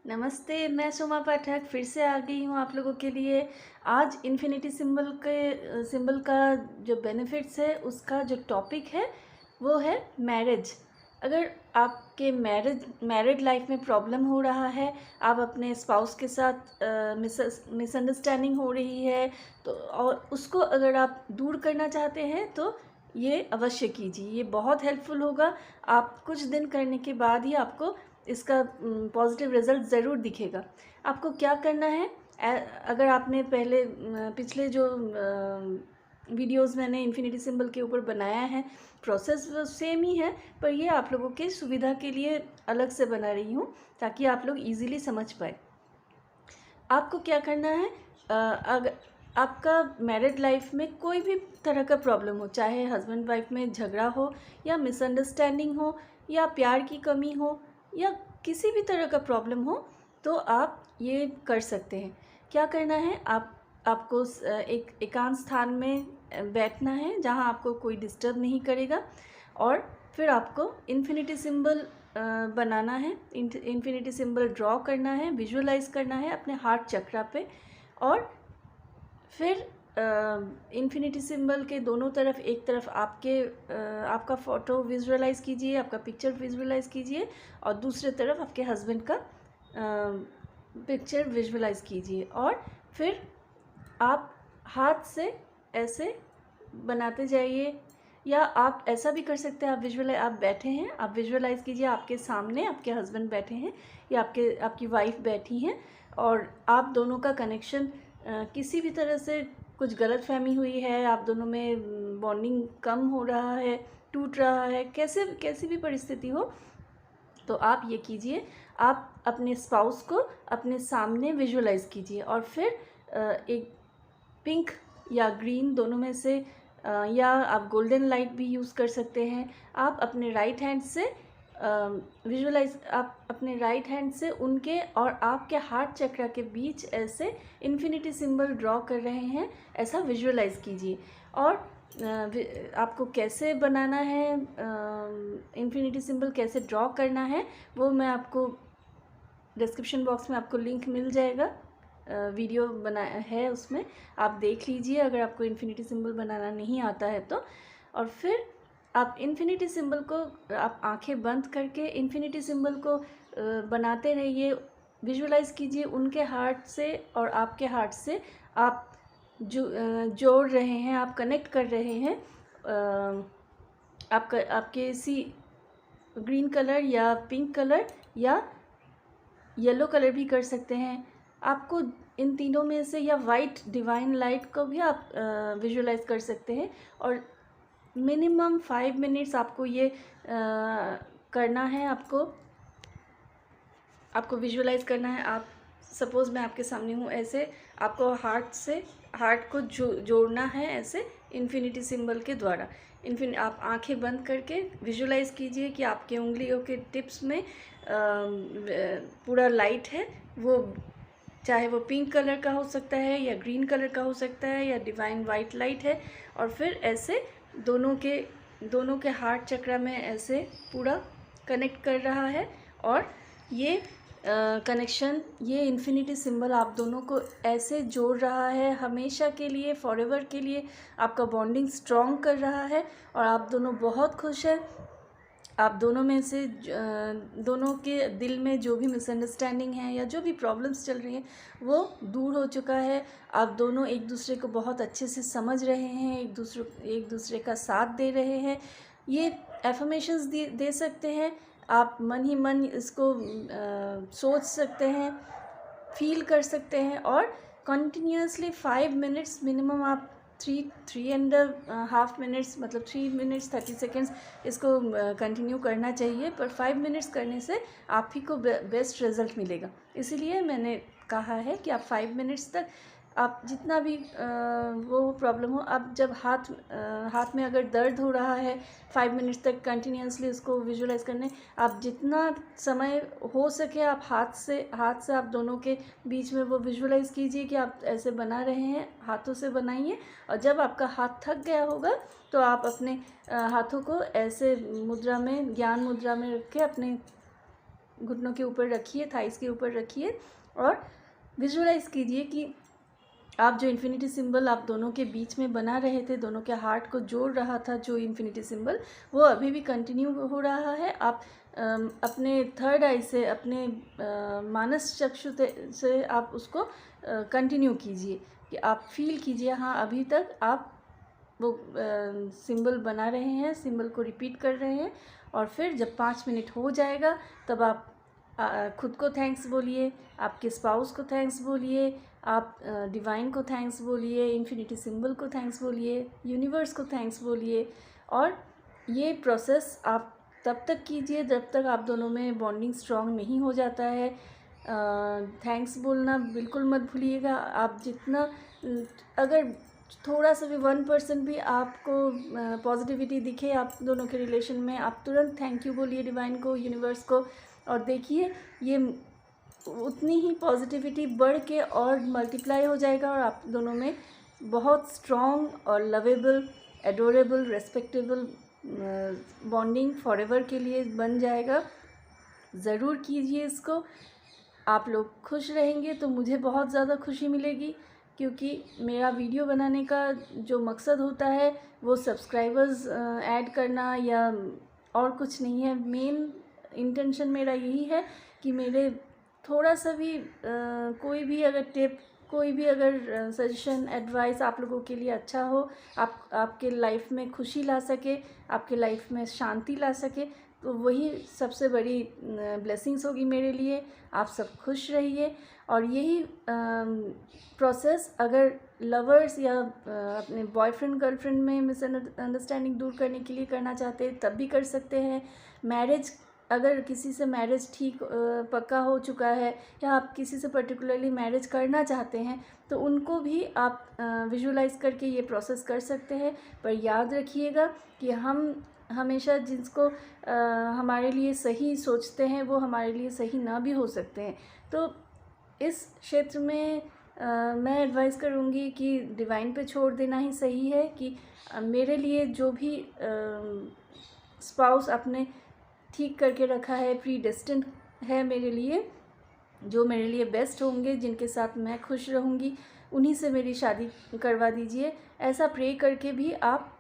नमस्ते, मैं सोमा पाठक फिर से आ गई हूँ आप लोगों के लिए। आज इन्फिनिटी सिंबल का जो बेनिफिट्स है उसका जो टॉपिक है वो है मैरिज। अगर आपके मैरिड लाइफ में प्रॉब्लम हो रहा है, आप अपने स्पाउस के साथ मिसअंडरस्टैंडिंग हो रही है तो और उसको अगर आप दूर करना चाहते हैं तो ये अवश्य कीजिए। ये बहुत हेल्पफुल होगा। आप कुछ दिन करने के बाद ही आपको इसका पॉजिटिव रिज़ल्ट ज़रूर दिखेगा। आपको क्या करना है, अगर आपने पिछले जो वीडियोस मैंने इन्फिनिटी सिंबल के ऊपर बनाया है, प्रोसेस वो सेम ही है, पर ये आप लोगों के सुविधा के लिए अलग से बना रही हूँ ताकि आप लोग इजीली समझ पाए। आपको क्या करना है, अगर आपका मैरिड लाइफ में कोई भी तरह का प्रॉब्लम हो, चाहे हस्बैंड वाइफ में झगड़ा हो या मिसअंडरस्टैंडिंग हो या प्यार की कमी हो या किसी भी तरह का प्रॉब्लम हो, तो आप ये कर सकते हैं। क्या करना है, आपको एक एकांत स्थान में बैठना है जहाँ आपको कोई डिस्टर्ब नहीं करेगा, और फिर आपको इन्फिनिटी सिंबल बनाना है। इन्फिनिटी सिंबल ड्रॉ करना है, विजुअलाइज करना है अपने हार्ट चक्रा पे, और फिर इन्फिनिटी सिंबल के दोनों तरफ, एक तरफ आपका फ़ोटो विजुअलाइज़ कीजिए, आपका पिक्चर विजुअलाइज़ कीजिए, और दूसरे तरफ आपके हस्बैंड का पिक्चर विजुअलाइज़ कीजिए। और फिर आप हाथ से ऐसे बनाते जाइए, या आप ऐसा भी कर सकते हैं, आप बैठे हैं, आप विजुअलाइज़ कीजिए आपके सामने आपके हस्बैंड बैठे हैं या आपकी वाइफ बैठी हैं, और आप दोनों का कनेक्शन किसी भी तरह से कुछ गलतफहमी हुई है, आप दोनों में बॉन्डिंग कम हो रहा है, टूट रहा है, कैसी भी परिस्थिति हो, तो आप ये कीजिए, आप अपने स्पाउस को अपने सामने विजुअलाइज़ कीजिए, और फिर एक पिंक या ग्रीन दोनों में से, या आप गोल्डन लाइट भी यूज़ कर सकते हैं। आप अपने राइट हैंड से आप अपने राइट हैंड से उनके और आपके हार्ट चक्र के बीच ऐसे इन्फिनिटी सिंबल ड्रॉ कर रहे हैं, ऐसा विजुअलाइज़ कीजिए। और आपको कैसे बनाना है, इन्फिनिटी सिंबल कैसे ड्रॉ करना है, वो मैं आपको डिस्क्रिप्शन बॉक्स में आपको लिंक मिल जाएगा, वीडियो बनाया है उसमें, आप देख लीजिए अगर आपको इन्फिनिटी सिंबल बनाना नहीं आता है तो। और फिर आप इन्फिनिटी सिंबल को, आप आंखें बंद करके इन्फिनिटी सिंबल को बनाते रहिए, विजुअलाइज़ कीजिए उनके हार्ट से और आपके हार्ट से आप जोड़ रहे हैं, आप कनेक्ट कर रहे हैं। आपके इसी ग्रीन कलर या पिंक कलर या येलो कलर भी कर सकते हैं। आपको इन तीनों में से, या वाइट डिवाइन लाइट को भी आप विजुअलाइज कर सकते हैं। और मिनिमम 5 मिनट्स आपको ये करना है, आपको विजुअलाइज करना है। आप सपोज़ मैं आपके सामने हूँ, ऐसे आपको हार्ट को जोड़ना है ऐसे इन्फिनिटी सिंबल के द्वारा। आप आंखें बंद करके विजुअलाइज़ कीजिए कि आपके उंगलियों के टिप्स में पूरा लाइट है, वो चाहे वो पिंक कलर का हो सकता है या ग्रीन कलर का हो सकता है या डिवाइन वाइट लाइट है। और फिर ऐसे दोनों के हार्ट चक्र में ऐसे पूरा कनेक्ट कर रहा है, और ये कनेक्शन, ये इन्फिनिटी सिंबल आप दोनों को ऐसे जोड़ रहा है, हमेशा के लिए, फॉरएवर के लिए आपका बॉन्डिंग स्ट्रॉन्ग कर रहा है, और आप दोनों बहुत खुश हैं। आप दोनों में से दोनों के दिल में जो भी मिसअंडरस्टैंडिंग है या जो भी प्रॉब्लम्स चल रही हैं वो दूर हो चुका है। आप दोनों एक दूसरे को बहुत अच्छे से समझ रहे हैं, एक दूसरे का साथ दे रहे हैं। ये एफर्मेशंस दे सकते हैं, आप मन ही मन इसको सोच सकते हैं, फील कर सकते हैं, और कंटिन्यूसली 5 मिनट्स मिनिमम, आप 3.5 मिनट्स, मतलब 3 मिनट्स 30 सेकेंड्स इसको कंटिन्यू करना चाहिए। पर 5 मिनट्स करने से आप ही को बेस्ट रिज़ल्ट मिलेगा। इसीलिए मैंने कहा है कि आप 5 मिनट्स तक, आप जितना भी वो प्रॉब्लम हो, आप जब हाथ में अगर दर्द हो रहा है, 5 मिनट्स तक कंटिन्यूसली उसको विजुअलाइज करने, आप जितना समय हो सके आप हाथ से आप दोनों के बीच में वो विजुअलाइज कीजिए कि आप ऐसे बना रहे हैं, हाथों से बनाइए। और जब आपका हाथ थक गया होगा तो आप अपने हाथों को ऐसे मुद्रा में, ज्ञान मुद्रा में रख के अपने घुटनों के ऊपर रखिए, थाइस के ऊपर रखिए और विजुअलाइज़ कीजिए कि आप जो इन्फिनिटी सिंबल आप दोनों के बीच में बना रहे थे, दोनों के हार्ट को जोड़ रहा था जो इन्फिनिटी सिंबल, वो अभी भी कंटिन्यू हो रहा है। आप अपने थर्ड आई से, अपने मानस चक्षु से आप उसको कंटिन्यू कीजिए कि आप फील कीजिए हाँ अभी तक आप वो सिंबल बना रहे हैं, सिंबल को रिपीट कर रहे हैं। और फिर जब 5 मिनट हो जाएगा तब आप खुद को थैंक्स बोलिए, आपके स्पाउस को थैंक्स बोलिए, आप डिवाइन को थैंक्स बोलिए, इन्फिनिटी सिंबल को थैंक्स बोलिए, यूनिवर्स को थैंक्स बोलिए। और ये प्रोसेस आप तब तक कीजिए जब तक आप दोनों में बॉन्डिंग स्ट्रॉन्ग नहीं हो जाता है। थैंक्स बोलना बिल्कुल मत भूलिएगा। आप जितना अगर थोड़ा सा भी 1% भी आपको पॉजिटिविटी दिखे आप दोनों के रिलेशन में, आप तुरंत थैंक यू बोलिए डिवाइन को, यूनिवर्स को, और देखिए ये उतनी ही पॉजिटिविटी बढ़ के और मल्टीप्लाई हो जाएगा और आप दोनों में बहुत स्ट्रॉन्ग और lovable, adorable, respectable bonding forever के लिए बन जाएगा। ज़रूर कीजिए इसको। आप लोग खुश रहेंगे तो मुझे बहुत ज़्यादा खुशी मिलेगी, क्योंकि मेरा वीडियो बनाने का जो मकसद होता है वो सब्सक्राइबर्स ऐड करना या और कुछ नहीं है। मेन इंटेंशन मेरा यही है कि मेरे थोड़ा सा भी कोई भी अगर टिप, कोई भी अगर सजेशन, एडवाइस आप लोगों के लिए अच्छा हो, आपके लाइफ में खुशी ला सके, आपके लाइफ में शांति ला सके, तो वही सबसे बड़ी ब्लेसिंग्स होगी मेरे लिए। आप सब खुश रहिए। और यही प्रोसेस अगर लवर्स या अपने बॉयफ्रेंड गर्लफ्रेंड में मिसअंडरस्टैंडिंग दूर करने के लिए करना चाहते हैं तब भी कर सकते हैं। मैरिज, अगर किसी से मैरिज ठीक पक्का हो चुका है या आप किसी से पर्टिकुलरली मैरिज करना चाहते हैं तो उनको भी आप विजुअलाइज़ करके ये प्रोसेस कर सकते हैं। पर याद रखिएगा कि हम हमेशा जिसको हमारे लिए सही सोचते हैं वो हमारे लिए सही ना भी हो सकते हैं। तो इस क्षेत्र में मैं एडवाइस करूँगी कि डिवाइन पे छोड़ देना ही सही है कि मेरे लिए जो भी स्पाउस अपने ठीक करके रखा है, प्री डेस्टिन्ड है मेरे लिए, जो मेरे लिए बेस्ट होंगे, जिनके साथ मैं खुश रहूँगी, उन्हीं से मेरी शादी करवा दीजिए। ऐसा प्रे करके भी आप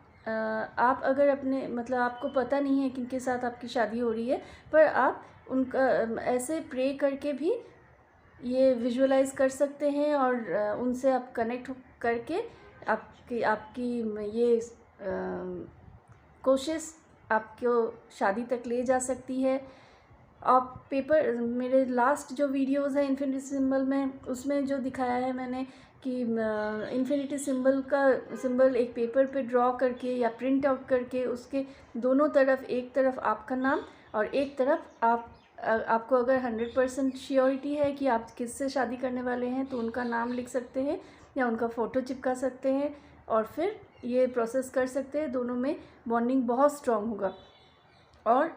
अगर अपने मतलब आपको पता नहीं है किनके साथ आपकी शादी हो रही है, पर आप उनका ऐसे प्रे करके भी ये विजुअलाइज़ कर सकते हैं और उनसे आप कनेक्ट करके आपकी ये कोशिश आपको शादी तक ले जा सकती है। आप पेपर, मेरे लास्ट जो वीडियोस हैं इन्फिनिटी सिंबल में, उसमें जो दिखाया है मैंने कि इन्फिनिटी सिंबल एक पेपर पे ड्रॉ करके या प्रिंट आउट करके उसके दोनों तरफ, एक तरफ आपका नाम और एक तरफ आपको अगर 100% श्योरिटी है कि आप किससे शादी करने वाले हैं तो उनका नाम लिख सकते हैं या उनका फ़ोटो चिपका सकते हैं और फिर ये प्रोसेस कर सकते हैं। दोनों में बॉन्डिंग बहुत स्ट्रॉन्ग होगा। और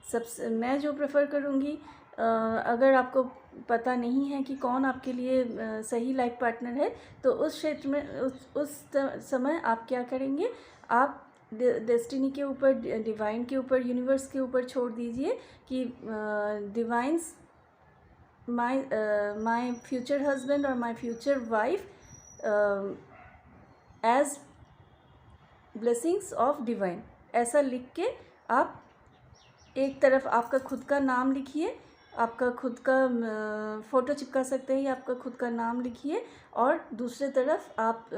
सबसे मैं जो प्रेफर करूँगी, अगर आपको पता नहीं है कि कौन आपके लिए सही लाइफ पार्टनर है तो उस क्षेत्र में उस समय आप क्या करेंगे, आप डेस्टिनी के ऊपर, डिवाइन के ऊपर, यूनिवर्स के ऊपर छोड़ दीजिए कि डिवाइन्स, माय फ्यूचर हस्बैंड और my future wife as blessings of divine, ऐसा लिख के आप एक तरफ आपका खुद का नाम लिखिए, आपका खुद का फ़ोटो चिपका सकते हैं या आपका खुद का नाम लिखिए, और दूसरे तरफ आप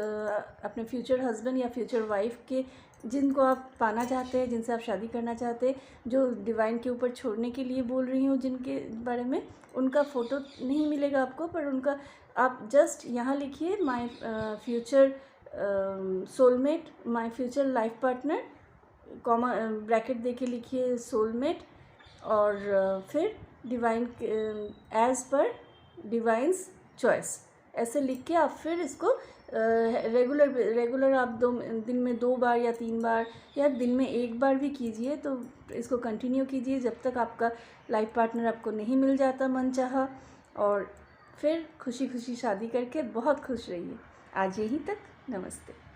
अपने फ्यूचर हस्बैंड या फ्यूचर वाइफ के, जिनको आप पाना चाहते हैं, जिनसे आप शादी करना चाहते हैं, जो डिवाइन के ऊपर छोड़ने के लिए बोल रही हूँ जिनके बारे में, उनका फ़ोटो नहीं मिलेगा आपको, पर उनका आप जस्ट यहाँ लिखिए my future soulmate, my future life partner, comma bracket देके लिखिए सोलमेट, और फिर divine as per divine's choice, ऐसे लिख के आप फिर इसको रेगुलर आप दिन में 2 बार या 3 बार या दिन में 1 बार भी कीजिए। तो इसको कंटिन्यू कीजिए जब तक आपका लाइफ पार्टनर आपको नहीं मिल जाता मनचाहा, और फिर खुशी खुशी शादी करके बहुत खुश रहिए। आज यहीं तक, नमस्ते।